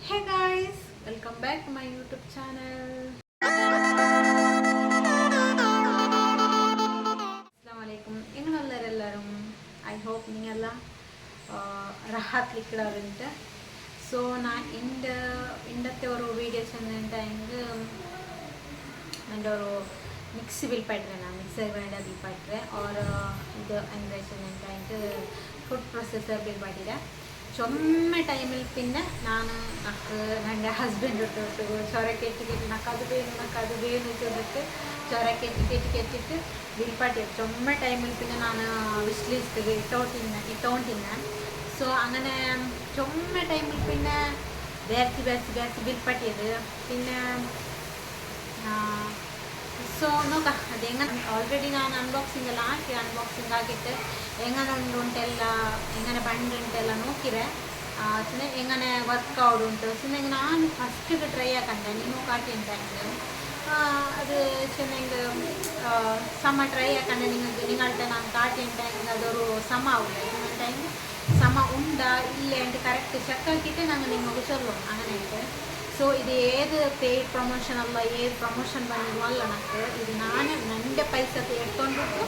Hey guys, welcome back to my YouTube channel. Assalamualaikum. Ingallellarum. I hope ningella rahat likkidavarunte. So na indate oru videos ennanta ingu nande oru mixi bill padre na mixer grinder bill padre or idu enrich ennanta ingu food processor bill padire. ചൊമ്മ ടൈമിൽ പിന്നെ ഞാൻ എൻ്റെ husband ചൊര കെട്ടിക്കെട്ടി നക്കത് വേന്ന് വെച്ചിട്ട് ചൊര കെട്ടിട്ട് വിൽപ്പാട്ടി ചൊമ്മ ടൈമിൽ പിന്നെ ഞാൻ wish list ഇട്ടോണ്ടിന്നെ so അങ്ങനെ ചൊമ്മ ടൈമിൽ പിന്നെ ಬೇರೆ ಬಿಲ್ಪಟ್ಟಿയത് പിന്നെ ಸೊ ನೋಕ ಅದು ಹೆಂಗೆ ಆಲ್ರೆಡಿ ನಾನು ಅನ್ಬಾಕ್ಸಿಂಗ್ ಎಲ್ಲ ಹಾಕಿಟ್ಟು ಹೆಂಗನೆ ಉಂಟೆಲ್ಲ ಹೆಂಗನೆ ಬಂಡ್ ಉಂಟೆಲ್ಲ ನೋಕಿರೆ ಹೆಂಗನೆ ವರ್ಕೌಟ್ ಉಂಟು ಸುಮ್ಮನೆ ನಾನು ಫಸ್ಟಿಗೆ ಟ್ರೈ ಹಾಕಂಡೆ ನೀನು ಕಾಟಿ ಅಂತ ಅದು ಚೆನ್ನಾಗಿ ಸಮ ಟ್ರೈ ಹಾಕಂಡೆ ನಿങ്ങളുടെ ನಾನು ಕಾಟಿ ಅಂತ ಅದೊರು ಸಮ ಆಗುಲ್ಲ ಟೈಮ್ ಸಮ ಉಂಡಾ ಇಲ್ಲೇ ಅಂತ ಕರೆಕ್ಟ್ ಚೆಕ್ ಹಾಕಿಟ್ಟೆ ನಂಗೆ ನಿಮಗೆ ಚೊಲ್ಲು അങ്ങനെ ಸೊ ಇದು ಏದು ಪೇಯ್ಡ್ ಪ್ರಮೋಷನ್ ಅಲ್ಲ ಏದು ಪ್ರಮೋಷನ್ ಬಂದಿಲ್ವಲ್ಲ ನನಗೆ ಇದು ನಾನೇ ನಂಡೆ ಪೈಸಕ್ಕೆ ಎಟ್ಕೊಂಡ್ಬಿಟ್ಟು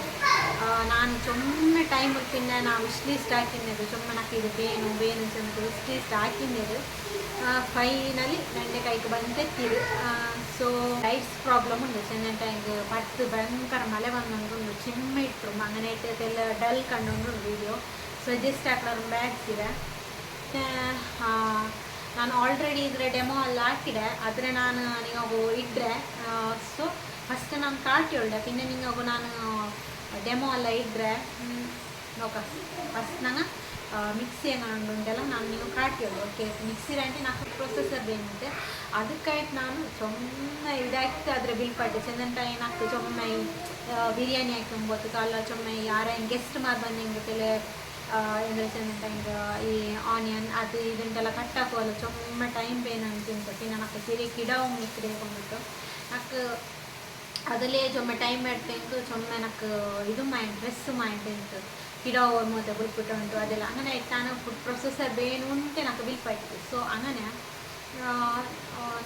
ನಾನು ಚೊಮ್ಮೆ ಟೈಮಿಗೆ പിന്നെ ನಾನು ವಿಶ್ ಲಿಸ್ಟ್ ಹಾಕಿದ್ದು ಚೊಮ್ಮೆ ನನಗೆ ಇದು ಬೇನು ಚೆಂದ ವಿಶ್ ಲಿಸ್ಟ್ ಹಾಕಿದ್ದು ಫೈನಲಿ ನಂಡೆ ಕೈಗೆ ಬಂದೆತ್ತಿರು ಸೊ ಲೈಟ್ಸ್ ಪ್ರಾಬ್ಲಮ್ ಉಂಟು ಚೆನ್ನ ಟೈಮ್ಗೆ ಪತ್ತು ಭಯಂಕರ ಮಳೆ ಬಂದುಂಟು ಚಿಮ್ಮೆ ಇಟ್ಟರು അങ്ങനെ ഇട്ടെല്ലാം ಡಲ್ ಕಂಡು ವಿಡಿಯೋ ಸೊ ಜಸ್ಟ್ ಹಾಕ್ಲವ್ರು ಬ್ಯಾಗ್ಸಿದೆ ನಾನು ಆಲ್ರೆಡಿ ಇದರ ಡೆಮೋ ಎಲ್ಲ ಹಾಕಿದೆ ಆದರೆ ನಾನು ನಿಮಗು ಇಟ್ಟರೆ ಸೊ ಫಸ್ಟ್ ನಾನು ಕಾಟಿ ಒಳ್ಳೆ പിന്നെ ನಿಮಗು ನಾನು ಡೆಮೋ ಎಲ್ಲ ಇಟ್ಟರೆ ನೋಕ ಫಸ್ಟ್ ನಂಗೆ ಮಿಕ್ಸಿ ಹೆಂಗಂಡುಂಟೆಲ್ಲ ನಾನು ನೀವು ಕಾಟಿ ಒಳ್ಳೆ ಓಕೆ ಮಿಕ್ಸಿ ರಂಟಿ నాకు ಪ್ರೊಸೆಸರ್ ಬೇಕಂತೆ ಅದಕ್ಕಾಯ್ತು ನಾನು ಚೊಮ್ಮೆ ಇದಾಗ್ತು ಅದರ ಬಿಲ್ ಪಟ್ಟು ಚೆಂದಂಟ ಏನಾಗ್ತು ಚೊಮ್ಮೆ ಬಿರಿಯಾನಿ ಹಾಕೊಂಬೋದು ಅಲ್ಲ ಚೊಮ್ಮೆ ಯಾರ ಗೆಸ್ಟ್ ಮಾರು ಬಂದಂಗೆ ಕೆಲ ಎಂದ್ರೆ ಚೆಂದಂಟ ಹಿಂಗೆ ಈ ಆನಿಯನ್ ಅದು ಇದನ್ನೆಲ್ಲ ಕಟ್ಟಾಕೋಲ್ಲ ಚೊಮ್ಮೆ ಟೈಮ್ ಬೇನ ಅಂತಿಂತ പിന്നെ నాకు ചെറിയ കിടാവും ഇക്കടെ കൊണ്ടിട്ട് నాకు അതിലേ ചൊമ്മ ടൈം എടുത്തെങ്കിൽ ചൊമ്മ నాకు ಇದು ಡ್ರೆಸ್ ಮಾಡಿಟ್ಟು കിടാവ് ഓർമ്മത്തെ ಬಿಟ್ಬಿಟ್ಟು ಅದೆಲ್ಲ അങ്ങനെ ಇಟ್ಟಾನು ಫುಡ್ ಪ್ರೊಸೆಸರ್ ಬೇನು ಉಂಟೆ నాకు ಬಿಲ್ ಪಟ್ಟು ಸೊ അങ്ങനെ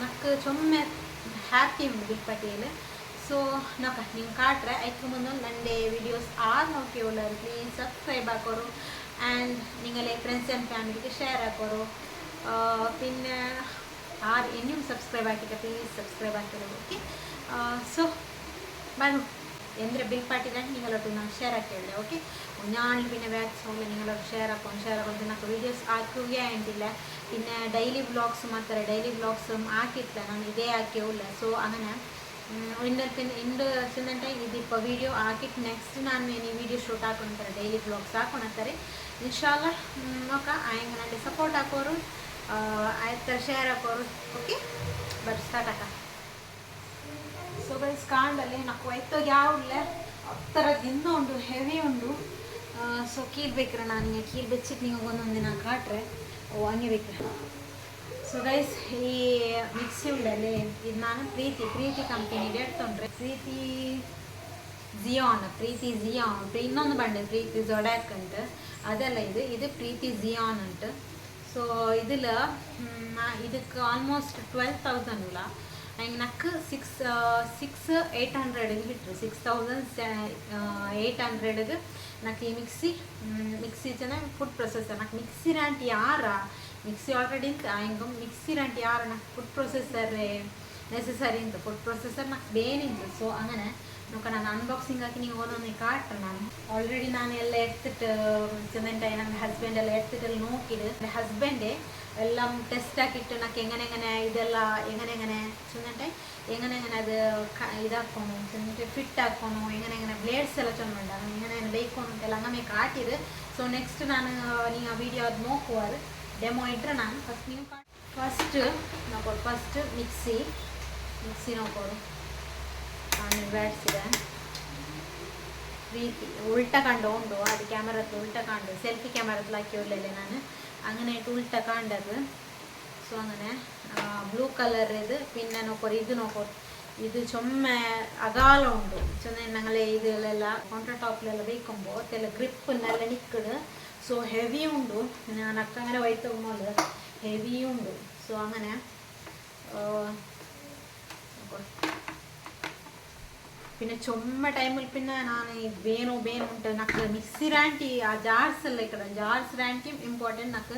నాకు ചൊമ്മ ಹ್ಯಾಪಿ ಉಂಟು ಬಿಲ್ ಪಟ್ಟಿಯಲ್ಲಿ ಸೊ ನೋಕ ನೀವು ಕಾಟ್ರೆ ಅದಕ್ಕೆ ಮುಂದೆ ನಂದೇ ವಿಡಿಯೋಸ್ ಆರು നോക്കിയുള്ളവർ പ്ലീസ് സബ്സ്ക്രൈബ് ആക്കോರು ആൻഡ് നിങ്ങളെ ഫ്രണ്ട്സ് ആൻഡ് ഫാമിലിക്ക് ഷെയർ ആക്കോರು പിന്നെ ആര് ഇനിയും സബ്സ്ക്രൈബ് ആക്കിയിട്ട് പ്ലീസ് സബ്സ്ക്രൈബ് ആക്കിയത് ഓക്കെ ಸೊ ಬರು ಎಂದರೆ ಬಿಲ್ ಪಾಟಿದ್ರೆ ನಿങ്ങളೊಟ್ಟು ನಾನು ಶೇರ್ ಹಾಕಿದ್ದೆ ಓಕೆ ഞാൻ പിന്നെ വാട്സാപ്പിൽ നിങ്ങളൊക്കെ ഷെയർ ആക്കും നമുക്ക് വീഡിയോസ് ആക്കുകയേ ആയിട്ടില്ല പിന്നെ ഡെയിലി വ്ളോഗ്സ് മാത്രമേ ഡെയിലി വ്ളോഗ്സും ആക്കിയിട്ടില്ല ನಾನು ಇದೇ ಹಾಕಿಯಲ್ಲ ಸೊ അങ്ങനെ ಇಂದು ಚೆಂದಂಟ ಇದಿಪ್ಪ ವೀಡಿಯೋ ಹಾಕಿಟ್ಟು ನೆಕ್ಸ್ಟ್ ನಾನು ಈ ವಿಡಿಯೋ ಶೂಟ್ ಹಾಕೊಂತಾರೆ ಡೈಲಿ ಬ್ಲಾಗ್ಸ್ ಹಾಕೊಳ್ತಾರೆ ಇನ್ಶಾಲ್ಲ ನೋಕ ಆಯಂಗೆ ನನಗೆ ಸಪೋರ್ಟ್ ಹಾಕೋರು ಆಯ್ತು ಶೇರ್ ಹಾಕೋರು ಓಕೆ ಬಟ್ ಸ್ಟಾರ್ಟ್ ಹಾಕ ಸೊ ಗೈಸ್ ಕಾಂಡಲ್ಲಿ నాకు ವೈತೋಗಿ ಯಾವಿಲ್ಲ ಥರದಿಂದ ಉಂಟು ಹೆವಿ ಉಂಟು ಸೊ ಕೀಲ್ ಬೇಕ್ರೆ ನಾನು ಕೀಲ್ ಬೆಚ್ಚಿಟ್ಟು ನೀವು ಒಂದೊಂದು ದಿನ ಕಾಟ್ರೆ ಹಂಗೆ ಬೇಕ್ರೆ ಸೊ ಗೈಸ್ ಈ ಮಿಕ್ಸಿ ಉಳ್ಳಲ್ಲಿ ಇದು ನಾನು ಪ್ರೀತಿ ಕಂಪನಿಗೆ ಎಡ್ತೊಂಡ್ರೆ ಪ್ರೀತಿ ಜಿಯಾನ್ ಇನ್ನೊಂದು ಬಂಡೆ ಪ್ರೀತಿ ಜೊಡ್ಯಾಕ್ ಉಂಟು ಅದೆಲ್ಲ ಇದು ಪ್ರೀತಿ ಜಿಯಾನ್ ಉಂಟು ಸೊ ಇದಿಲ್ಲ ಇದಕ್ಕೆ ಆಲ್ಮೋಸ್ಟ್ 12,000 ಇಲ್ಲ ಹಂಗೆ ನಕ್ಕು 6,800 ಹಿಟ್ರು 6,800 నాకు ఈ మిక్సీ ಚೆನ್ನಾಗಿ ಫುಡ್ ಪ್ರೊಸೆಸರ್ నాకు మిక్సీ రంటి యారా మిక్సీ ఆల్రెడీ ఇంకా మిక్సీ ರಂಟಿ ಯಾರು నాకు ಫುಡ್ ಪ್ರೊಸೆಸರ್ ನೆಸೆಸರಿ ಅಂತ ಫುಡ್ ಪ್ರೊಸೆಸರ್ నాకు ಬೇನಿಂತು ಸೊ അങ്ങനെ ನೋಕ ನಾನು ಅನ್ಬಾಕ್ಸಿಂಗ್ ಹಾಕಿ ನೀವು ಒಂದೊಂದು ಕಾಟ್ರೆ ನಾನು ಆಲ್ರೆಡಿ ನಾನು ಎಲ್ಲ ಎಡ್ತಿಟ್ಟು ಚೆಂದಂಟ ನನ್ನ ಹಸ್ಬೆಂಡ್ ಎಲ್ಲ ಎಡ್ತಿಟ್ಟಲ್ಲಿ ನೋಕಿಡು എൻ്റെ ഹസ്ബൻഡ് എല്ലാം ടെസ്റ്റ് ആക്കിയിട്ട് నాకు എങ്ങനെ ಇದೆಲ್ಲ എങ്ങനെ ചെന്നിട്ട് എങ്ങനെ അത് ഇതാക്കണോ ചെന്നിട്ട് ഫിറ്റ് ആക്കണോ എങ്ങനെ ബ്ಲೇಡ್ಸ್ ಎಲ್ಲ ಚೆಂದ എങ്ങനെ ಬೇಯ್ಕೊಂಡು ಅಂತೆಲ್ಲ അങ്ങനെ ಕಾಟಿರು ಸೊ ನೆಕ್ಸ್ಟ್ ನಾನು ನೀವು ಆ ವಿಡಿಯೋ ಅದು ನೋಕುವರು ಡೆಮೋ ಇಟ್ಟರೆ ನಾನು ಫಸ್ಟ್ ನೀವು ಫಸ್ಟ್ ಮಿಕ್ಸಿ ನೋಕೋರು ನಾನು ಬ್ಯಾಡ್ಸಿದೆ ಪ್ರೀತಿ ಉಲ್ಟ ಕಂಡು ಉಂಟು ಅದು ಕ್ಯಾಮರದ್ದು ಉಲ್ಟ ಕಂಡು ಸೆಲ್ಫಿ ಕ್ಯಾಮರದ್ದು ಹಾಕಿ ಒಳ್ಳೆಯಲ್ಲ ನಾನು അങ്ങനെ ഉൾട്ട കണ്ടത് സോ അങ്ങനെ ബ്ലൂ കളർ ഇത് പിന്നെ നോക്കോರು ഇത് നോക്കോರು ಇದು ಚೊಮ್ಮೆ ಅಗಾಲ ಉಂಟು ಚೆನ್ನ ഞങ്ങളെ ഇതിലെಲ್ಲ ಕೌಂಟರ್ ಟಾಪ್ಲೆಲ್ಲ ಬೇಯ್ಕೊಂಬೋ ಅದೆಲ್ಲ ಗ್ರಿಪ್ಪನ್ನೆಲ್ಲ ನಿಕ್ಕಡು ಸೊ ಹೆವಿ ಉಂಟು ನಾನು ಅಕ್ಕಂಗನೆ ಒಯ್ತು ನೋಡಿದ್ರೆ ಹೆವಿ ಉಂಟು ಸೊ അങ്ങനെ പിന്നെ ചുമ്മാ ടൈമിൽ പിന്നെ ഞാൻ ಬೇನು ಉಂಟು నాకు మిక్సీ రాంటి ఆ జార్స్ ಎಲ್ಲ ఇక్కడ జార్స్ రాంటిയും ಇಂಪಾರ್ಟೆಂಟ್ నాకు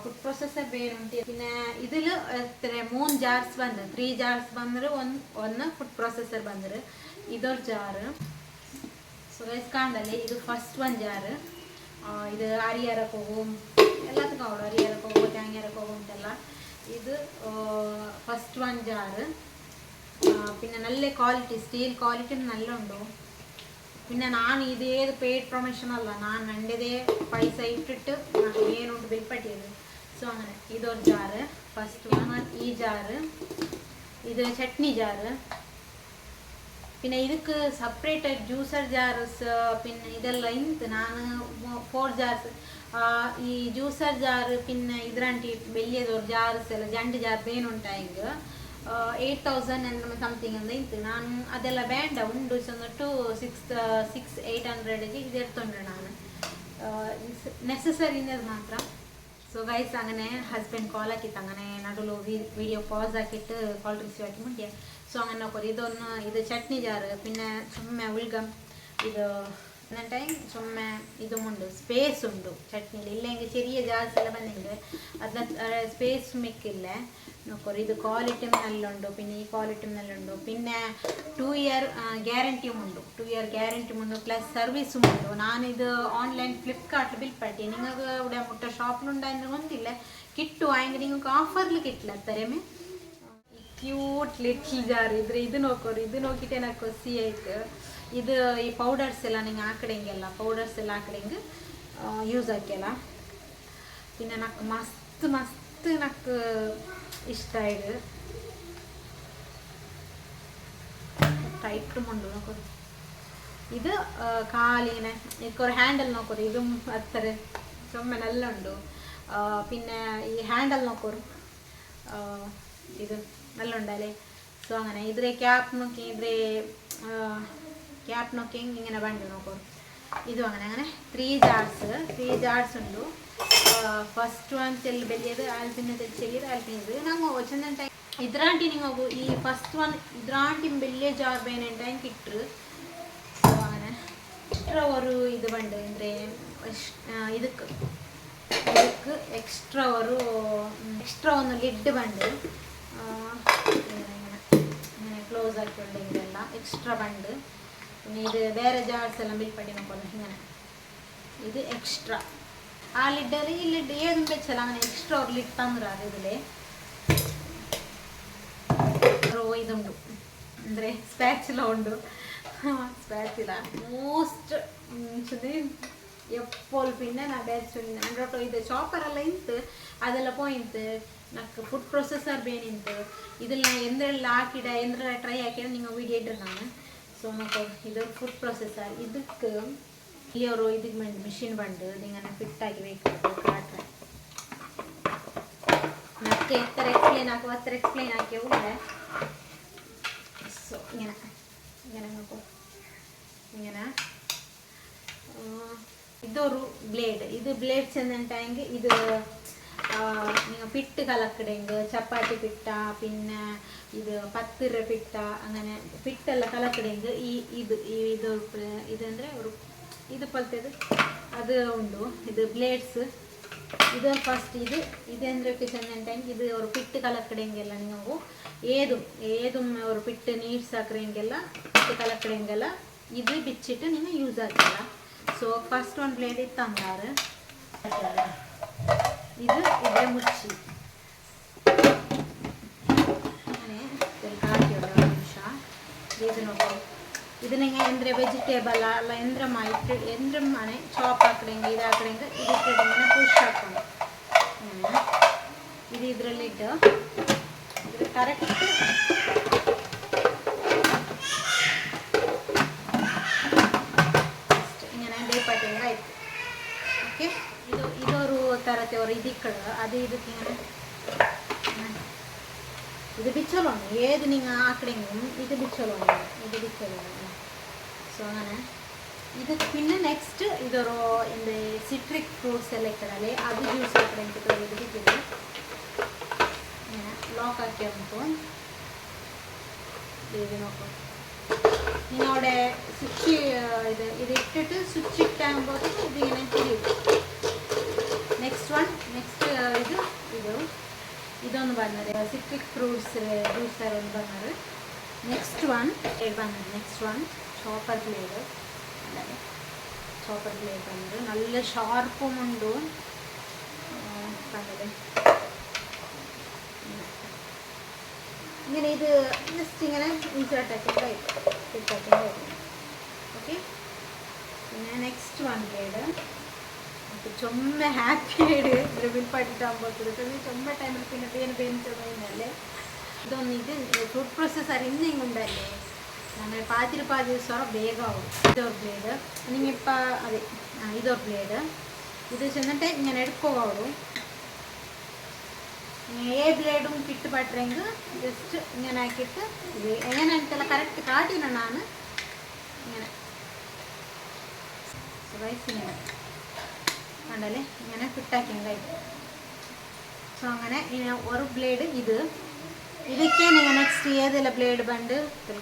ಫುಡ್ ಪ್ರೊಸೆಸರ್ ಬೇನು ಉಂಟು പിന്നെ ഇതിൽ എത്ര 3 ಜಾರ್ಸ್ ಬಂದು 3 ಜಾರ್ಸ್ ಬಂದ್ರೆ ಒಂದು ಫುಡ್ ಪ್ರೊಸೆಸರ್ ಬಂದ್ರೆ ಇದೊಂದು ಜಾರ್ ಸೊ ಗೈಸ್ ಕಾಣದಲ್ಲಿ ಇದು ಫಸ್ಟ್ ಒಂದು ಜಾರ್ ಇದು ಅರಿಯರಕ್ಕೆ ಹೋಗು ಎಲ್ಲದಕ್ಕೂ ಅವಳು ಅರಿಯರಕ್ಕೆ ಹೋಗು ತ್ಯಾಂಗ್ಯರಕ್ಕೆ ಹೋಗು ಅಂತೆಲ್ಲ ಇದು ಫಸ್ಟ್ ಒಂದು ಜಾರ್ പിന്നെ നല്ല ക്വാളിറ്റി സ്റ്റീൽ ക്വാളിറ്റി നല്ല ഉണ്ടോ പിന്നെ ഞാൻ ഇതേത് പെയ്ഡ് പ്രൊമോഷൻ അല്ല ഞാൻ എൻ്റെതേ പൈസ ഇട്ടിട്ട് ഏനുണ്ട് ബിൽപ്പട്ടിയത് സോ അങ്ങനെ ഇതൊരു ജാറ് ഫസ്റ്റ് ഈ ജാറ് ഇത് ചട്നി ജാറ് പിന്നെ ಇದಕ್ಕೆ ಸಪ್ರೇಟ್ ಜ್ಯೂಸರ್ ಜಾರ್ಸ್ പിന്നെ ಇದೆಲ್ಲ ಇಂತು ನಾನು 4 ಜಾರ್ಸ್ ಈ ಜ್ಯೂಸರ್ ಜಾರ್ പിന്നെ ಇದರಂಟಿ ಬೆಳ್ಳಿಯದವ್ರ ಜಾರ್ಸ್ ಎಲ್ಲ ಜಂಡು ಜಾರ್ ಬೇನುಂಟಾ ಹಿಂಗ 8,000 ಸಮಥಿಂಗ್ ಅಂತ ಇಂತು ನಾನು ಅದೆಲ್ಲ ಬೇಡ ಉಂಡು ಸೊಂದಟ್ಟು 6,800ಗೆ ಇದು എടുത്തുണ്ട് ನಾನು നെസസറി ಮಾತ್ರ ಸೊ ಗೈಸ್ അങ്ങനെ ഹസ്ബൻഡ് കോൾ ആക്കിയിട്ട് അങ്ങനെ നടുಲು വീഡിയോ പോസ് ആക്കിയിട്ട് കോൾ റിസീവ് ആക്കി മുണ്ടിയ ಸೊ അങ്ങനെ നോക്കൂ ഇതൊന്ന് ഇത് ചട്നി ജാറ് പിന്നെ ചുമ്മ ഉൾഗം ഇത് എന്നിട്ട് ചുമ്മ ഇതുമുണ്ട് സ്പേസ് ഉണ്ട് ചട്നിയിൽ ഇല്ലെങ്കിൽ ചെറിയ ജാർസ് എല്ലാം ಬಂದಿದೆ ಅದನ್ನ ಸ್ಪೇಸ್ ಮಿಕ್ಕಿಲ್ಲ നോക്കൂ ഇത് ക്വാളിറ്റിയും നല്ല ഉണ്ട് പിന്നെ ഈ ക്വാളിറ്റിയും നല്ല ഉണ്ട് പിന്നെ 2 ഇയർ ഗ്യാരണ്ടിയും ഉണ്ട് 2 ഇയർ ഗ്യാരണ്ടിയും ഉണ്ട് പ്ലസ് സർവീസും ഉണ്ട് ഞാനിത് ഓൺലൈൻ ഫ്ലിപ്കാർട്ടിൽ ബിൽപ്പട്ടി നിങ്ങൾക്ക് ഇവിടെ മുട്ട ഷോപ്പിലുണ്ടായിരുന്നു ಗೊತ್ತಿಲ್ಲ കിട്ടു ആയെങ്കിൽ നിങ്ങൾക്ക് ഓഫറിൽ കിട്ടില്ല അത്രയുമേ ಕ್ಯೂಟ್ ಲಿಟ್ಲ್ ಜಾರ್ ಇದ್ರೆ ಇದು ನೋಕೋರಿ ಇದು ನೋಕಿಟ್ಟೆ ನನಗೆ ಖುಷಿ ಆಯ್ತು ಇದು ಈ ಪೌಡರ್ಸ್ ಎಲ್ಲ ನಿಂಗೆ ಹಾಕಡೆಂಗೆಲ್ಲ ಪೌಡರ್ಸ್ ಎಲ್ಲ ಹಾಕಡೆಂಗೆ ಯೂಸ್ ಆಕ್ಯಲ್ಲ പിന്നെ ನನಗೆ ಮಸ್ತ್ ಮಸ್ತ್ ನನಗೆ ಇಷ್ಟ ಇದು ടൈറ്റ് മുണ്ട് നോക്കൂ ഇത് കാലിങ്ങനെ എനിക്കൊരു ഹാൻഡിൽ നോക്കൂ ഇതും അത്ര ചുമ്മ നല്ല ഉണ്ട് പിന്നെ ഈ ഹാൻഡിൽ നോക്കൂ ഇത് നല്ല ഉണ്ടല്ലേ ಸೊ അങ്ങനെ ಇದ್ರೆ ಕ್ಯಾಪ್ ನೋക്കി ಇದ್ರೆ ಕ್ಯಾಪ್ ನೋക്കി ഇങ്ങനെ ಬಂದು നോക്കൂ ಇದು അങ്ങനെ അങ്ങനെ 3 ಜಾರ್ಸ್ ಉಂಟು ಫಸ್ಟ್ ಒನ್ ಚೆಲ್ಲಿ ಬೆಳೆಯೋದು ಆಲ್ಪಿನ ಚೆಲ್ಲಿയത് ಆಲ್ಪಿನದು ನಂಗೆ వచ్చిన ಟೈಮ್ ಇದ್ರಾಂಟಿ ನೀವು ಈ ಫಸ್ಟ್ ಒನ್ ಇದ್ರಾಂಟಿ ಬೆಳ್ಳಿಯ ಜಾರ್ ಬೇನೆ ಟೈಮ್ കിട്ടു ಸೊ അങ്ങനെ ಎಕ್ಸ್ಟ್ರಾ ഒരു ഇത് ಬಂದು ಅಂದರೆ ಇದಕ್ಕೆ ಎಕ್ಸ್ಟ್ರಾ ಒಂದು ಲಿಡ್ ಬಂದು ഇങ്ങനെ ക്ലോസ് ആക്കിയുണ്ട് ഇതെല്ലാം എക്സ്ട്രാ ബണ്ട് പിന്നെ ഇത് വേറെ ജാർസ് എല്ലാം ബിൽപ്പട്ടി നോക്കണം ഇങ്ങനെ ഇത് എക്സ്ട്രാ ആ ലിഡ് ഈ ലിഡ് ഏതും വെച്ചല്ല അങ്ങനെ എക്സ്ട്രാ ഒരു ലിഡ് തന്നിരാറ് ഇതിലെ ഇതുണ്ട് ಅಂದರೆ ಸ್ಪ್ಯಾಚುಲ ಉಂಟು ಸ್ಪ್ಯಾಚುಲ ಮೋಸ್ಟ್ ಎಪ್ಪೋಲ್ പിന്നെ நான் பேசுவேன் அன்றோட்டோ இது ಚಾಪರ್ ಎಲ್ಲ ಇಂತು ಅದೆಲ್ಲ போயிಂತು నాకు ಫುಡ್ ಪ್ರೊಸೆಸರ್ ಬೇನಿಂತು ಇದೆಲ್ಲ ಎಂದ್ರೆಲ್ಲ ಹಾಕಿಡ ಎಂದ್ರೆಲ್ಲ ಟ್ರೈ ಹಾಕಿಡ ನೀವು ವಿಡಿಯೋ ಇಡ್ರಿ ನಾನು ಸೊ നമുക്ക് ഇത് ഫുഡ് പ്രൊസെസർ ಇದಕ್ಕೆ ഈ ഒരു ഇതിക്ക് മെഷീൻ ബണ്ട് ഇതിങ്ങനെ ഫിറ്റ് ആക്കി വെക്കുന്നത് കാട്ടെ നമുക്ക് എത്ര എക്സ്പ്ലെയിൻ ആക്കും അത്ര എക്സ്പ്ലെയിൻ ആക്കിയല്ലേ ಸೊ ഇങ്ങനെ നോക്കൂ ഇങ്ങനെ ഇതൊരു ബ്ലേഡ് ഇത് ബ്ലേഡ് ചെന്നിട്ടെങ്കിൽ ഇത് നിങ്ങൾ പിട്ട് കലക്കിടെങ്കിൽ ചപ്പാത്തി പിട്ട പിന്നെ ഇത് പത്തിര പിട്ട അങ്ങനെ പിട്ടെല്ലാം കലക്കിടെങ്കിൽ ഇതെಂದ್ರೆ ഒരു ഇതുപോലത്തേത് അത് ഉണ്ടു ഇത് ബ്ലേഡ്സ് ഇത് ಫಸ್ಟ್ ഇതെന്തൊക്കെ ചെന്നിട്ടെങ്കിൽ ഇത് ഒരു പിട്ട് കലക്കിടെങ്കില്ല ನೀವು ഏതും ഒരു പിട്ട് നീഡ്സ് ಹಾಕ್ರೆಂಗೆಲ್ಲ പിട്ട് ಕಲಕಡೆಂಗೆಲ್ಲ ಇದು ಬಿಚ್ಚಿಟ್ಟು ನೀವು ಯೂಸ್ ಆಗ್ತಲ್ಲ ಸೊ ಫಸ್ಟ್ ಒಂದು ಬ್ಲೇಡ್ ಇತ್ತಂದಾರು ಇದು ಇದ್ರೆ ಮುಚ್ಚಿ ಹಾಕಿಯೋಳ ಒಂದು ನಿಮಿಷ ಇದು ನೋಡಿ ಇದು ನಿಮಗೆ ಎಂದ್ರೆ ವೆಜಿಟೇಬಲ್ ಅಲ್ಲ ಎಂದ್ರ ಮನೆ ಚಾಪ್ ಹಾಕಡೆಂಗೆ ಇದು ಹಾಕಡೆಂಗೆ ಇದು ಇಟ್ಟಿಗೆ ಪುಷ್ ಹಾಕೊಂಡು ಇದು ಇದರಲ್ಲಿಟ್ಟು ಇದು ಕರೆಕ್ಟ್ ಆಯ್ತು ಓಕೆ ಇದೊರು ತರತೆ ಅವರು ಇದಕ್ಕಡ ಅದು ಇದಕ್ಕೆ ಇದು ಬಿಚ್ಚಲು ಏದು ನೀವು ಹಾಕಡೆಂಗೆ ಇದು ಬಿಚ್ಚಲು ಸೊ അങ്ങനെ ಇದಕ್ಕೆ പിന്നെ ನೆಕ್ಸ್ಟ್ ಇದೊರು ಇಂದು ಸಿಟ್ರಿಕ್ ಫ್ರೂಟ್ಸ್ ಎಲ್ಲ ಇಕ್ಕಡಲೆ ಅದು ಜ್ಯೂಸ್ ಹಾಕಡೆಂಗೆ ತೊಳೆದಿದ್ದು ലോക്ക് ആക്കിയാൽ നോക്കും. ഇത് നോക്കും, നിങ്ങൾ അവിടെ സ്വിച്ച് ഇത് ഇട്ടിട്ട് സ്വിച്ച് ഇട്ടാകുമ്പോൾ ഇതിങ്ങനെ തിരിയും. നെക്സ്റ്റ് ഇതൊന്ന് പറഞ്ഞത് സിട്രിക് ഫ്രൂട്ട്സ് ജ്യൂസർ എന്ന് പറഞ്ഞത്. Next one chopper blade. Chopper blade വന്നത് നല്ല ഷാർപ്പും ഉണ്ട്. കണ്ടത് ഇങ്ങനെ ഇത് ജസ്റ്റ് ഇങ്ങനെ ഇൻസേർട്ടാക്കി ഓക്കെ. പിന്നെ നെക്സ്റ്റ് വൺ ബ്ലേഡ് ചുമ ഹാപ്പി ആയിട്ട് ദ്രവിൽ പാട്ടിട്ടാകുമ്പോൾ ചുമ ടൈമിൽ പിന്നെ പേനിച്ചല്ലേ. ഇതൊന്നും ഇത് ഫുഡ് പ്രോസസ്സർ ഇന്നുണ്ടല്ലേ നമ്മൾ പാതി സ്വറ വേഗമാവും. ഇതൊരു ബ്ലേഡ് നിങ്ങിപ്പോൾ അതെ ഇതൊരു ബ്ലേഡ്. ഇത് ചെന്നിട്ട് ഇങ്ങനെ എടുക്കുവാവും. ബ്ലേഡും കിട്ട് പറ്റുമെങ്കിൽ ജസ്റ്റ് ഇങ്ങനെ ആക്കിയിട്ട് ഇത് എങ്ങനെ എനിക്കല്ല കറക്റ്റ് കാട്ടിനാണ് ഇങ്ങനെ റൈസ് ഇങ്ങനെ കണ്ടല്ലേ ഇങ്ങനെ ഫിട്ടാക്കിണ്ടായിട്ട്. സോ അങ്ങനെ ഇങ്ങനെ ഒരു ബ്ലേഡ് ಇದಕ್ಕೆ ನೀವು ನೆಕ್ಸ್ಟ್ ಏದೆಲ್ಲ ಬ್ಲೇಡ್ ಬಂದು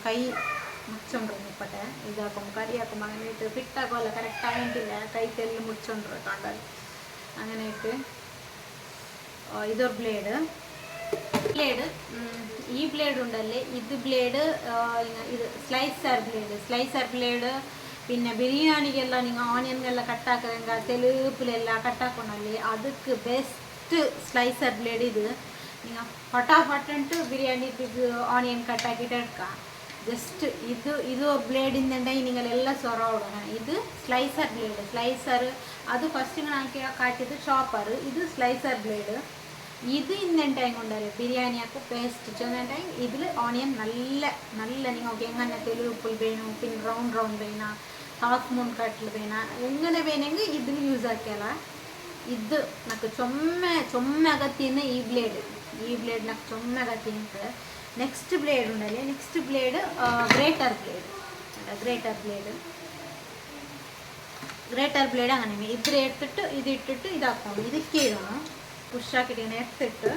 ಕೈ ಮುಚ್ಚೊಂಡ್ರು ಮುಪ್ಪಟ್ಟೆ ಇದಾಕೊಂಬ ಕರಿ ಹಾಕೊಂಬ അങ്ങനെ ഇട്ട് ഫിറ്റാക്കുമല്ല കറക്റ്റ് ആയിട്ടില്ല കൈ തെല്ല് മുടിച്ചോണ്ടു കണ്ടാൽ അങ്ങനെ ഇട്ട് ഇതൊരു ബ്ലേഡ്. ഈ ബ്ലേഡ് ഉണ്ടല്ലേ ഇത് ബ്ലേഡ് ഇത് സ്ലൈസർ ബ്ലേഡ്. പിന്നെ ബിരിയാണിಗೆಲ್ಲ ನೀವು ಆನಿಯನ್ಗೆಲ್ಲ ಕಟ್ಟಾಕಂಗ ತೆಲುಪುಲೆಲ್ಲ ಕಟ್ಟಾಕೊಂಡಲ್ಲಿ ಅದಕ್ಕೆ ಬೆಸ್ಟ್ ಸ್ಲೈಸರ್ ಬ್ಲೇಡ್ ಇದು. ನೀವು ಫಟಾಫಟ್ ಬಿರಿಯಾನಿ ಆನಿಯನ್ ಕಟ್ಟಾಕಿಟ್ಟು എടുക്കാം. ജസ്റ്റ് ഇത് ബ്ലേഡിൻ്റെ നിങ്ങളെല്ല സൊറോടണം. ഇത് സ്ലൈസർ ബ്ലേഡ്. അത് ഫസ്റ്റ് ഞാൻ കാട്ടിയത് ചോപ്പർ. ഇത് സ്ലൈസർ ബ്ലേഡ്. ഇത് ഇന്നത്തെ ടൈം കൊണ്ടല്ലേ ബിരിയാണി ആക്കും പേസ്റ്റ് ചെന്ന ടൈം ഇതിൽ ഓണിയൻ നല്ല നിങ്ങൾക്ക് എങ്ങനെ തെലുപ്പുൽ വേണം പിന്നെ റൗണ്ട് വേണ ഹാഫ് മൂൺ കട്ടിൽ വേണ എങ്ങനെ വേണമെങ്കിൽ ഇതിൽ യൂസ് ആക്കിയാല. ഇത് నాకు ചൊമ്മ അകത്തിന്ന് ഈ ബ്ലേഡ് నాకు ചൊമ്മ അകത്തിന്ന്. നെക്സ്റ്റ് ബ്ലേഡ് ഉണ്ടല്ലേ നെക്സ്റ്റ് ബ്ലേഡ് ഗ്രേറ്റർ ബ്ലേഡ് അങ്ങനെ ഇത് എടുത്തിട്ട് ഇതിട്ടിട്ട് ഇതാക്കണം. ಇದಕ್ಕೆ ഇടണം പുഷാക്കിട്ട് ഇങ്ങനെ എടുത്തിട്ട്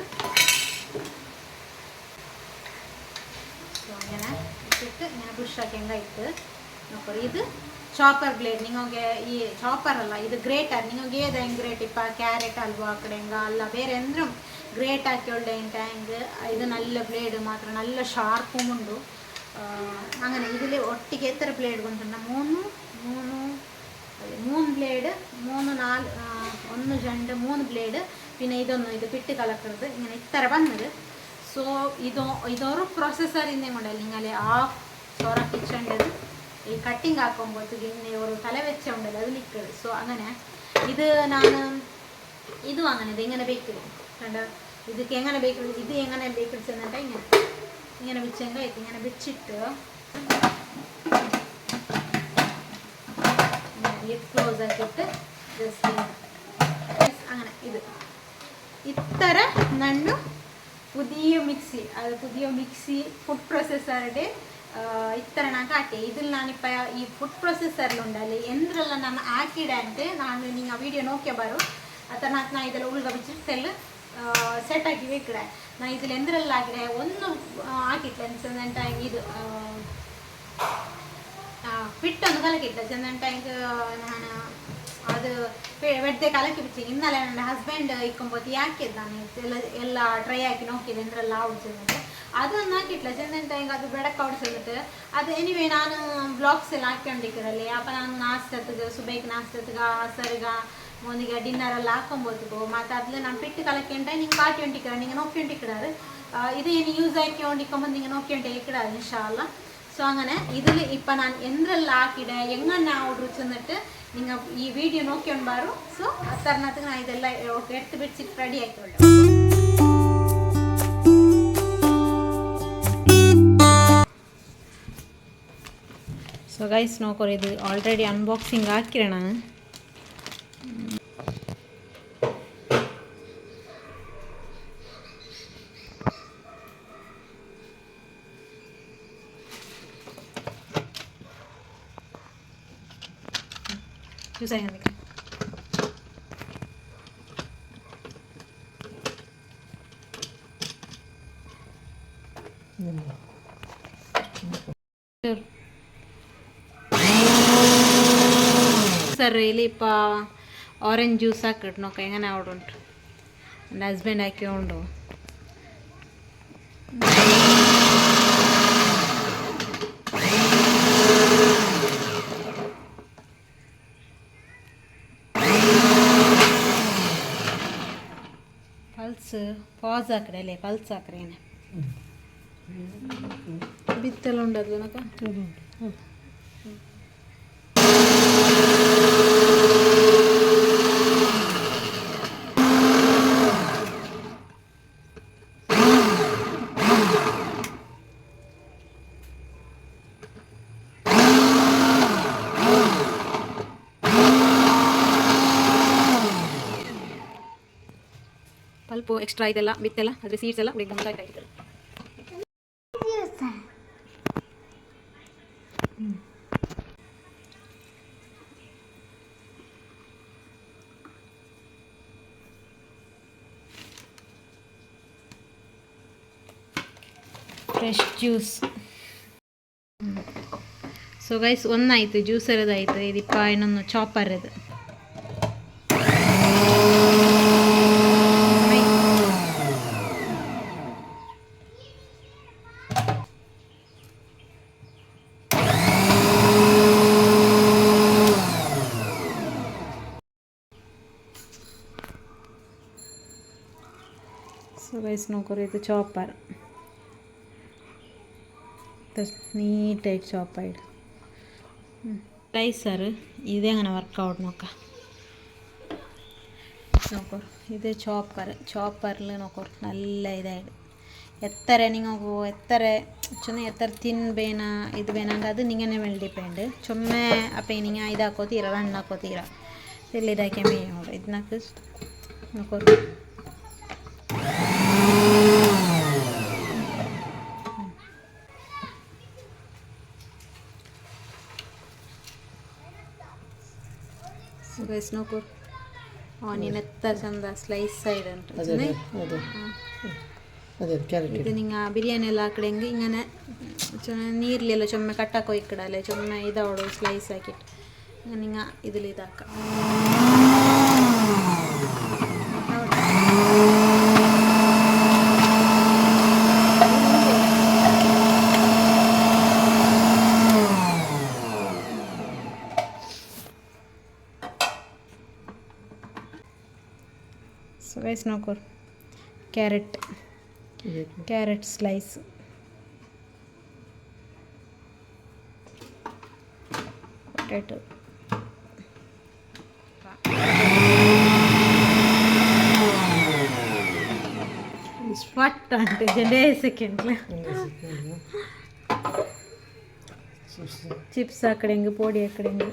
അങ്ങനെ ഇട്ടിട്ട് ഇങ്ങനെ പുഷാക്കിയിട്ട് നോക്കൂ. ഇത് ചോപ്പർ ബ്ಲೇಡ್. ನಿಮಗೆ ಈ ചോപ്പർ ಅಲ್ಲ ಇದು ಗ್ರೇಟರ್. ನಿಮಗೆ ಏದಂಗೆ ಗ್ರೇಟ್ ಇಪ್ಪ ಕ್ಯಾರೆಟ್ ಹಲ್ವಾ ಹಾಕಡೆಂಗ ಅಲ್ಲ ಬೇರೆ ಎಂದ್ರೂ ಗ್ರೇಟ್ ಹಾಕಿೊಳ್ಳೆ ಟ್ಯಾಂಗ್. ಇದು നല്ല ബ്ലേഡ് മാത്രം നല്ല ഷാർപ്പും ഉണ്ട്. അങ്ങനെ ഇതിൽ ഒട്ടിಗೆ എത്ര ബ്ലേഡ് കൊണ്ടുവന്ന മൂന്ന് ബ്ലേഡ് 3 ബ്ಲೇഡ്. പിന്നെ ഇത് പിട്ട് കലക്കുന്നത് ഇങ്ങനെ ഇത്ര വന്നത്. സോ ഇതൊരു പ്രൊസസ്സറിൻ്റെ കൊണ്ടല്ല നിങ്ങൾ ആ സൊറ കിച്ചണ്ടത് ഈ കട്ടിങ് ആക്കുമ്പോഴത്തേക്ക് ഇങ്ങനെ ഒരു തല വെച്ച ഉണ്ടല്ലോ അത് നിൽക്കുന്നത്. സോ അങ്ങനെ ഇത് ഇതും അങ്ങനെ ഇങ്ങനെ ബേക്കറി കണ്ട. ಇದಕ್ಕೆ എങ്ങനെ ബേക്കറി ഇത് എങ്ങനെ ബേക്കറി ചെന്നിട്ട് ഇങ്ങനെ വെച്ചെങ്കിൽ ഇങ്ങനെ വെച്ചിട്ട് ലിഡ് ക്ലോസ് ആക്കിയിട്ട് ജസ്റ്റ് അങ്ങനെ ഇത് ഇത്ര നണ്ണു പുതിയ മിക്സി ഫുഡ് പ്രൊസസ്സറുടെ ഇത്ര ನಾನು ಕಾಟೆ. ಇದ್ರಲ್ಲಿ ನಾನಿಪ್ಪ ಈ ಫುಡ್ ಪ್ರೊಸೆಸರ್ಲುಂಡಲ್ಲಿ ಎಂದ್ರೆಲ್ಲ ನಾನು ಹಾಕಿಡೆ ಅಂತೆ ನಾನು ನೀವು ವಿಡಿಯೋ ನೋಕ್ಯಬಾರು ಅಥವಾ ನಾ ಇದೆಲ್ಲ ಉಳ್ಗ ಬಿಚ್ಚಿಟ್ಟೆಲ್ಲ ಸೆಟ್ ಆಗಿ ವೇಕಡೆ ನಾ ಇದ್ರಲ್ಲಿ ಎಂದ್ರೆಲ್ಲ ಹಾಕಿಡೆ ಒಂದು ಹಾಕಿಟ್ಲೆ ಚಂದನ್ ಟ್ಯಾಂಕ್ ಇದು ಫಿಟ್ಟೊಂದು ಕಲಕಿಟ್ಲೆ ಚಂದನ್ ಟ್ಯಾಂಕ್ ನಾನು ಅದು വെറുതെ കലക്കി വെച്ച് ഇന്നലെ എൻ്റെ ഹസ്ബൻഡ് ഇക്കുമ്പോഴത്തെ ആക്കിയത് ನಾನು ಎಲ್ಲ ಟ್ರೈ ಹಾಕಿ ನೋಕಿದೆ ಎಂದ್ರೆಲ್ಲ ಆಡಿಸಿದಂತೆ ಅದು ಹಾಕಿಟ್ಲ ಚೆಂದ ಟೈಮ್ ಅದು ಬೆಳಕು ಆಡಿಸಿಬಿಟ್ಟು ಅದು ಎನಿವೇ ನಾನು ಬ್ಲಾಗ್ಸ್ ಎಲ್ಲ ಹಾಕೊಂಡಿಕ್ಕರಲ್ಲಿ ಅಪ್ಪ ನಾನು ನಾಸ್ತತ್ಗೆ ಸುಬೇಕ್ ನಾಸ್ತತ್ಗೆ ಸರಿಗ ಮೊಂದಿಗೆ ಡಿನ್ನರ್ ಎಲ್ಲ ಹಾಕೊಂಬೋದಿಗೋ ಮತ್ತು ಅದ್ಲೆ ನಾನು ಪಿಟ್ಟು ಕಲಕ್ಕೆಂಟ ನಿಂಗೆ ಕಾಟಿ ಹೊಂಟಿಕ್ಕಿಡ ನಿಂಗೆ ನೋക്കി ಹೊಂಟಿಕ್ಕಿಡಾರು ഇത് ഇനി യൂസ് ആക്കി കൊണ്ടിരിക്കുമ്പോൾ നിങ്ങൾ നോക്കിയിട്ട് ഇക്കിടാറ് ഇൻഷാല്ല. സോ അങ്ങനെ ഇതിൽ ഇപ്പം ഞാൻ എന്തെല്ലാം ആക്കിയിടെ എങ്ങനെ ഓർഡർ ചെന്നിട്ട് നിങ്ങൾ ഈ വീഡിയോ നോക്കിയോണ്ടാರು. സോ അത്തരണത്തിന് ഞാൻ ഇതെല്ലാം എടുത്ത് പിടിച്ചിട്ട് റെഡി ആക്കിക്കൊള്ളു. ಸೊ ಗೈಸ್ ನೋಕೋರಿ ಇದು ಆಲ್ರೆಡಿ ಅನ್ಬಾಕ್ಸಿಂಗ್ ಹಾಕಿರೋಣ ನಾನು. చూసాను സർ ഇപ്പോൾ ഓറഞ്ച് ജ്യൂസ് ആക്കിയിട്ട് നോക്കാം എങ്ങനെ അവിടെ ഉണ്ട്. എൻ്റെ ഹസ്ബൻഡ് ആക്കിയോണ്ടോ ಪಲ್ಸ್ ಪಾಸ್ ಹಾಕಡല്ലേ ಪಲ್ಸ್ ಹಾಕ್ರೇನೆ ಬಿತ್ತೆಲ್ಲ ಉಂಡದು ನಕ ಪಲ್ಪು ಎಕ್ಸ್ಟ್ರಾ ಇದೆಲ್ಲ ಬಿತ್ತೆಲ್ಲ ಅದ್ರ ಸೀಡ್ಸ್ ಎಲ್ಲ ಉಳಿದ ಗಮನ ಫ್ರೆಶ್ ಜ್ಯೂಸ್. ಸೊ ಗೈಸ್ ಒಂದಾಯಿತು ಜ್ಯೂಸರದಾಯಿತು. ಇದಿಪ್ಪ ಇನ್ನೊಂದು ಚಾಪರದು. ಸೊ ಗೈಸ್ ನೋಡ್ಕೊರಿ ಇದು ಚಾಪರ್ ನೀಟಾയിട്ട് ചോപ്പായിട്ട് റൈസർ ഇതേ അങ്ങനെ വർക്കൗട്ട് നോക്കാം. നോക്കൂ ഇത് ചോപ്പറിൽ നോക്കൂ നല്ല ഇതായിട്ട് എത്ര നിങ്ങൾക്ക് എത്ര തിൻಬೇನ ಇದು ಬೇನಂಗ ಅದು ನಿಂಗನೆ ಮೇಲೆ ಡಿಪೆಂಡ್. ಚೊಮ್ಮೆ ಅಪ್ಪ ನಿಂಗೆ ಇದಾಕೋತೀರ ರನ್ ಹಾಕೋತೀರ ಇಲ್ಲಿ ಇದಾಕೆ ಮೇ ನೋಡು ಇದನ್ನಕ್ಕೆ ನೋಕೋ ಗೈಸ್ ನೋಕೋ ಆನಿಯನ್ ಎತ್ತ ಚಂದ ಸ್ಲೈಸ್ ಸೈಡ್ ಉಂಟು ಇದು ನಿಂಗೆ ಬಿರಿಯಾನಿ ಎಲ್ಲ ಹಾಕಡೆಂಗೆ ಹಿಂಗನೆ ನೀರ್ಲೆಲ್ಲ ಚೊಮ್ಮೆ ಕಟ್ಟಾಕೋ ಇಕ್ಕಡಲ್ಲ ಚೊಮ್ಮೆ ಇದವಳು ಸ್ಲೈಸ್ ಹಾಕಿಟ್ಟು ನಿಂಗೆ ಇದಿಲ್ಲ ಇದಾಕ ಸೊ ಗೈಸ್ ನೋಕೋ ಕ್ಯಾರೆಟ್ ಸ್ಲೈಸ್ ಪೊಟ್ಯಾಟೊ ಸ್ಪಟ್ అంటే జడే సెకండ్ల ಚಿಪ್ಸ್ ಹಾಕಡೆಂಗೆ ಪೋಡಿ ಹಾಕಡೆಂಗೆ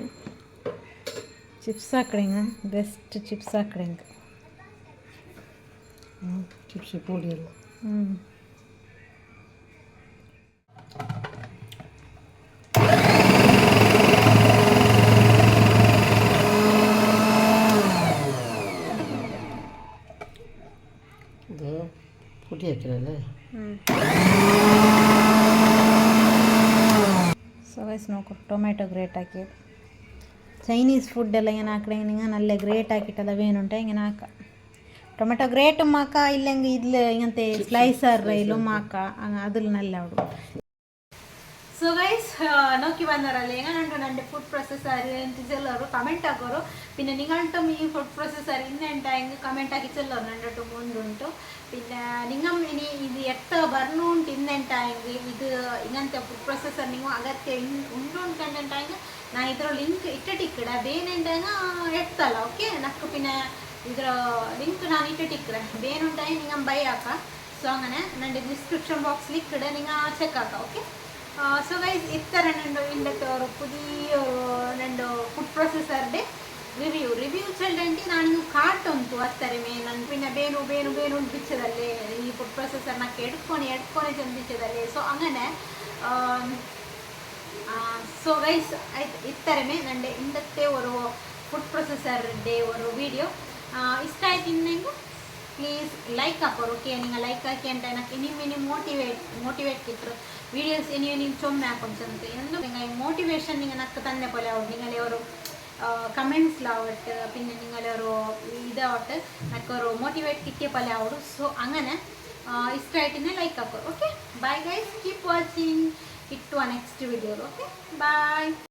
ಚಿಪ್ಸ್ ಹಾಕಡೆಂಗೆ ಬೆಸ್ಟ್ ಚಿಪ್ಸ್ ಹಾಕಡೆಂಗೆ ಚಿಪ್ಸ್ ಪೋಡಿ ಎಲ್ಲ ಇದು ಪುಡಿ ಹಾಕಿರಲ್ಲ ಸೊ ಗೈಸ್ ನೋಕೊ ಟೊಮೆಟೊ ಗ್ರೇಟ್ ಹಾಕಿ ಚೈನೀಸ್ ಫುಡ್ ಎಲ್ಲ ಏನು ಹಾಕಡೆ ಹಿಂಗೆ ನಲ್ಲೆ ಗ್ರೇಟ್ ಹಾಕಿಟ್ಟಲ್ಲ ವೇನುಂಟ ಹಿಂಗೆ ಹಾಕ ಟೊಮೆಟೊ ಗ್ರೇಟ್ ಮಾಕ ಇಲ್ಲಂಗೆ ಇದ್ಲು ಹಿಂಗಂತೆ ಸ್ಲೈಸರ್ ಇಲ್ಲು ಮಾಕ അതിൽ നല്ല അവിടെ. ಸೊ ಗೈಸ್ നോക്കി വന്നവരല്ലേ എങ്ങനെയുണ്ട് എൻ്റെ ഫുഡ് പ്രോസസ്സർ ചെല്ലರು ಕಮೆಂಟ್ ಹಾಕೋರು പിന്നെ നിങ്ങൾട്ടും ഈ ഫുഡ് പ്രോസസ്സർ ഇന്നുണ്ടായെങ്കിൽ കമൻറ്റ് ആക്കി ചെല്ലರು രണ്ടോട്ടും ಮುಂದುಂಟು പിന്നെ നിങ്ങൾ ഇനി ഇത് എത്ര ಬರ್ನುಂಟು ಇನ್ನೆಂಟಾയെങ്കിൽ ಇದು ഇങ്ങനത്തെ ഫുഡ് പ്രോസസ്സർ നിങ്ങൾ അകത്തെ ഉണ്ടുണ്ടായെങ്കിൽ ನಾನು ಇದರ ಲಿಂಕ್ ಇಟ್ಟಿಕ್ಕಿಡ ಬೇನೆಂಟಾಗ ಎತ್ತಲ್ಲ ಓಕೆ ನಕ್ಕು പിന്നെ ಇದರ ಲಿಂಕ್ ನಾನು ഇട്ടിക്ಕಿಡೆ ಬೇನುಂಟಾയി നിങ്ങൾ ബൈ ആക്കാം. ಸೊ അങ്ങനെ എൻ്റെ ഡിസ്ക്രിപ്ഷൻ ബോക്സിൽ ഇക്കിടെ നിങ്ങൾ ചെക്ക് ആക്കാം ഓക്കെ. ಸೊ ಗೈಸ್ ಇತ್ತರ ನಂಡು ಇಂದಕ್ಕೆ ಅವರು ಪುದಿಯೊರು ನಂಡು ಫುಡ್ ಪ್ರೊಸೆಸರ್ಡೆ ರಿವ್ಯೂ ಚೆಲ್ಲಂಟಿ ನಾನು ಕಾಟ್ ಉಂಟು ಹತ್ತಾರೆ ನಾನು പിന്നെ ಬೇನು ಬಿಚ್ಚದಲ್ಲೇ ಈ ಫುಡ್ ಪ್ರೊಸೆಸರ್ ನಾಕೆ ಎಡ್ಕೊನೆ ಚಂದಿಚ್ಚದಲ್ಲೇ. ಸೊ അങ്ങനെ ಸೊ ಗೈಸ್ ಇತ್ತರಮೇ ನಂಡೆ ಇಂದಕ್ಕೆ ಒಂದು ಫುಡ್ ಪ್ರೊಸೆಸರ್ ಡೇ ಒಂದು ವಿಡಿಯೋ ಇಷ್ಟ ಆಯ್ತು ಇನ್ನೆಂಗು ಪ್ಲೀಸ್ ಲೈಕ್ ಹಾಕೋರು ಓಕೆ ನಿಂಗೆ ಲೈಕ್ ಹಾಕಿ ಅಂತ ನನಗೆ ಇನಿ ಮೋಟಿವೇಟ್ കിട്ടും വീഡിയോസ് ഇനി ചുമ്മാ കൊഞ്ചുന്നത് എന്നും നിങ്ങൾ മോട്ടിവേഷൻ നിങ്ങൾ നക്ക് തന്നെ പോലെ ആവും നിങ്ങളെ ഒരു കമൻസിലാവട്ടെ പിന്നെ നിങ്ങളൊരു ഇതാവട്ടെ നക്കൊരു മോട്ടിവേറ്റ് കിട്ടിയ പോലെ ആവും സോ അങ്ങനെ ഇഷ്ടമായിട്ട് ലൈക്ക് ആക്കോ okay bye guys keep watching it to next video okay by